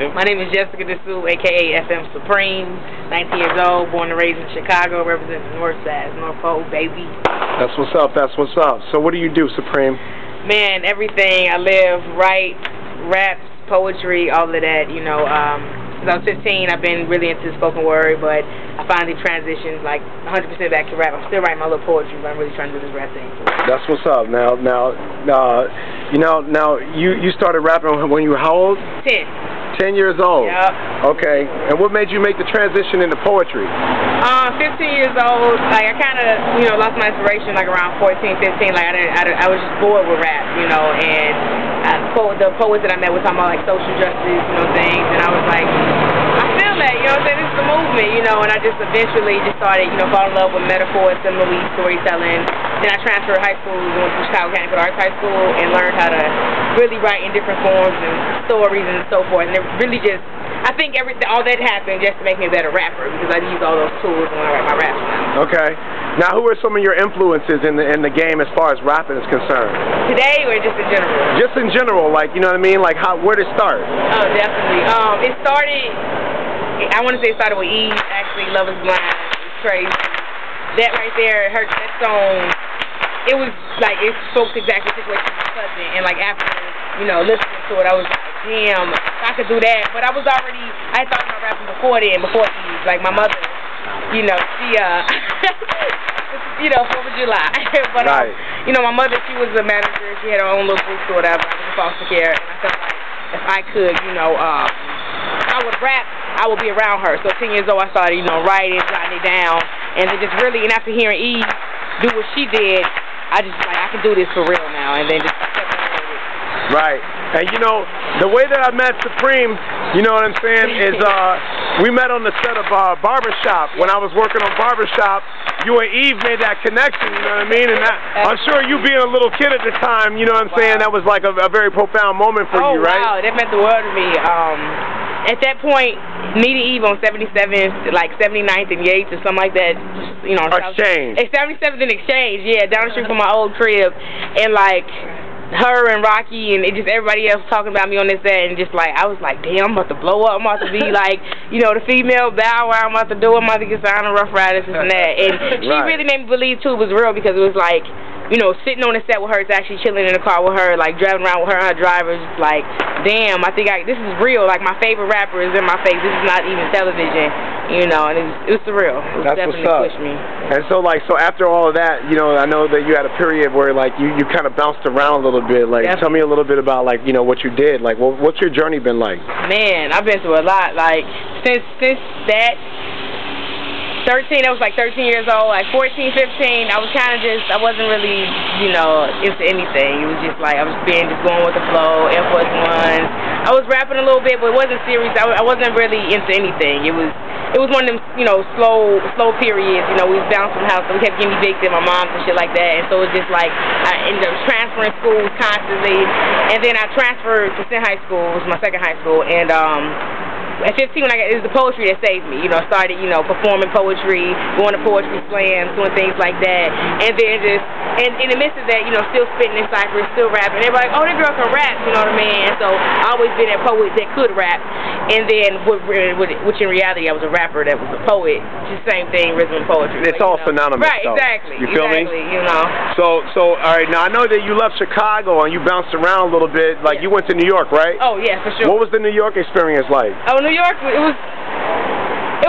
Yep. My name is Jessica Dessou, a.k.a. FM Supreme, 19 years old, born and raised in Chicago, represents the North Side, North Pole, baby. That's what's up, that's what's up. So what do you do, Supreme? Man, everything. I live, write, raps, poetry, all of that, you know. Since I was 15, I've been really into spoken word, but I finally transitioned like 100% back to rap. I'm still writing my little poetry, but I'm really trying to do this rap thing. That's what's up. Now, you started rapping when you were how old? 10. 10 years old. Yep. Okay. And what made you make the transition into poetry? 15 years old. Like I kind of, lost my inspiration like around 14, 15. Like I was just bored with rap, and the poets that I met were talking about like social justice, things, and I was like, I feel that, this is the movement, and I just eventually just started, falling in love with metaphor, simile, storytelling. Then I transferred high school, went to Chicago County Arts High School, and learned how to really write in different forms and stories and so forth. And it really just, I think all that happened just to make me a better rapper, because I use all those tools when I write my raps now. Okay. Now, who are some of your influences in the game as far as rapping is concerned? Today or just in general? Just in general, like, you know what I mean? Like, where did it start? Oh, definitely. It started, I want to say it started with Eve, actually, Love Is Blind. It's crazy. That right there, that song, it was like, it spoke exactly the situation of my cousin, and like after, listening to it, I was like, damn, I could do that. But I had thought about rapping before Eve. Like my mother, she, 4th of July. But, right. My mother, she was a manager. She had her own little group or whatever. I was in foster care. And I felt like if I could, I would rap, I would be around her. So 10 years old, I started, writing, jotting it down. And it just really, and after hearing Eve do what she did, I just like, I can do this for real now. And then just kept on with it. Right. And the way that I met Supreme, you know what I'm saying, is we met on the set of Barbershop. When I was working on Barbershop, you and Eve made that connection, you know what I mean? And I'm sure you being a little kid at the time, you know what I'm saying, that was like a very profound moment for you, right? Oh, wow, that meant the world to me. At that point, meeting Eve on 77th, like 79th and Yates or something like that, Exchange. 77th and Exchange, yeah, down the street from my old crib, and like her and Rocky and everybody else talking about me on this set, and just like I was like, damn, I'm about to blow up. I'm about to be like, the female Bow Wow. I'm about to do it. I'm about to get signed on Rough Riders and that. And she really made me believe too it was real, because it was like, sitting on the set with her, it's actually chilling in the car with her, like driving around with her and her drivers, like, damn, I think this is real. Like my favorite rapper is in my face. This is not even television, and it was surreal. It definitely pushed me. And so after all of that, I know that you had a period where like you kind of bounced around a little bit. Like, tell me a little bit about like what you did. Like, what's your journey been like? Man, I've been through a lot. Like since that 13, I was like 13 years old, like 14, 15, I was kind of just, I wasn't really, into anything. It was just like, I was just going with the flow, Air Force Ones. I was rapping a little bit, but it wasn't serious. I wasn't really into anything. It was one of them, slow periods. We was bouncing from house, so we kept getting evicted, my mom and shit like that. And so it was just like, I ended up transferring schools constantly. And then I transferred to Sin High School, it was my second high school, and at 15, it was the poetry that saved me. I started, performing poetry, going to poetry slams, doing things like that. And then just, and in the midst of that, still spitting in cyphers, still rapping. Everybody, oh, that girl can rap, you know what I mean? And so I always been that poet that could rap. And then, which in reality, I was a rapper that was a poet. It's the same thing, rhythm and poetry. It's all synonymous. Right, exactly. You feel me? So, all right, now I know that you left Chicago and you bounced around a little bit. Like, you went to New York, right? Oh, yeah, for sure. What was the New York experience like? Oh, New York, it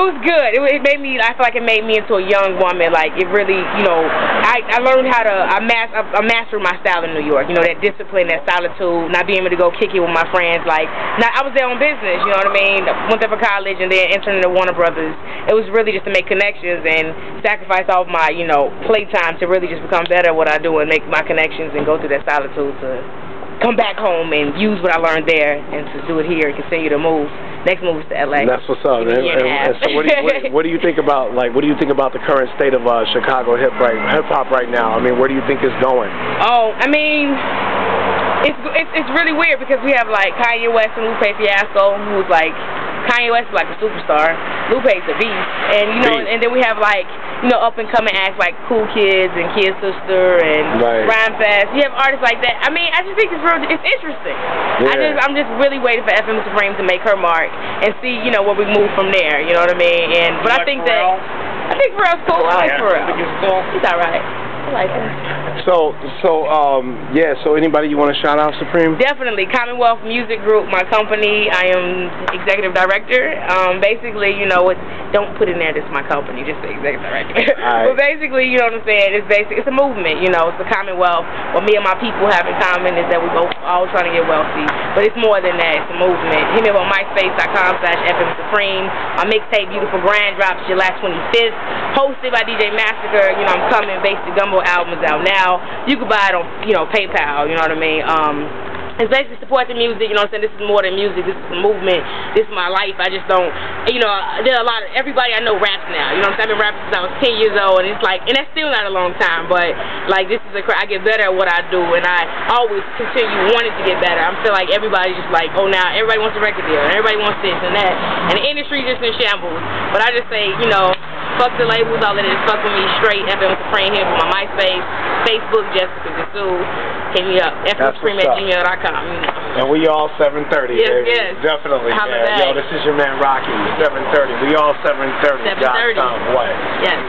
was good. It made me, I feel like it made me into a young woman. Like, it really, I learned how to, I mastered my style in New York. That discipline, that solitude, not being able to go kick it with my friends. Like, I was there on business, you know what I mean? Went there for college and then entered into Warner Brothers. It was really just to make connections and sacrifice all of my, playtime to really just become better at what I do and make my connections and go through that solitude to come back home and use what I learned there and to do it here and continue to move. Next move is to LA. And that's what's up. And so what do you think about the current state of Chicago hip hop right now? I mean, where do you think it's going? Oh, I mean, it's really weird because we have like Kanye West and Lupe Fiasco, who's like, Kanye West is like a superstar, Lupe's a beast, and and then we have like up and coming acts like Cool Kids and Kid Sister and Rhyme Fest. You have artists like that. I mean, I just think it's interesting. Yeah. I'm just really waiting for FM Supreme to make her mark and see, where we move from there. You know what I mean? But I think Pharrell's cool. I like Pharrell. He's alright. I like him. So anybody you want to shout out, Supreme? Definitely. Commonwealth Music Group, my company. I am executive director. Basically, don't put in there this is my company, just the executive director. But basically, you know what I'm saying, it's a movement, it's a Commonwealth. What me and my people have in common is that we both all trying to get wealthy. But it's more than that, it's a movement. Hit me up on myspace.com/FM Supreme. My mixtape Beautiful Grand drops July 25th. Hosted by DJ Massacre. I'm coming. Basic Gumbo album is out now. You can buy it on, PayPal, you know what I mean? It's basically support the music, This is more than music. This is a movement. This is my life. I just don't, there are a lot of, everybody I know raps now, I've been rapping since I was 10 years old, and it's like, and that's still not a long time, but, like, I get better at what I do, and I always continue wanting to get better. I feel like everybody's just like, oh, now everybody wants a record deal, and everybody wants this and that, and the industry's just in shambles. But I just say, fuck the labels, all of this, fuck with me straight. FM Supreme here with my MySpace, Facebook, Jessica Gasu. Hit me up, fmsupreme@gmail.com. And we all 730, baby. Yes. Definitely, man. Yo, this is your man Rocky, 730. We all 730. 730. What? Yes.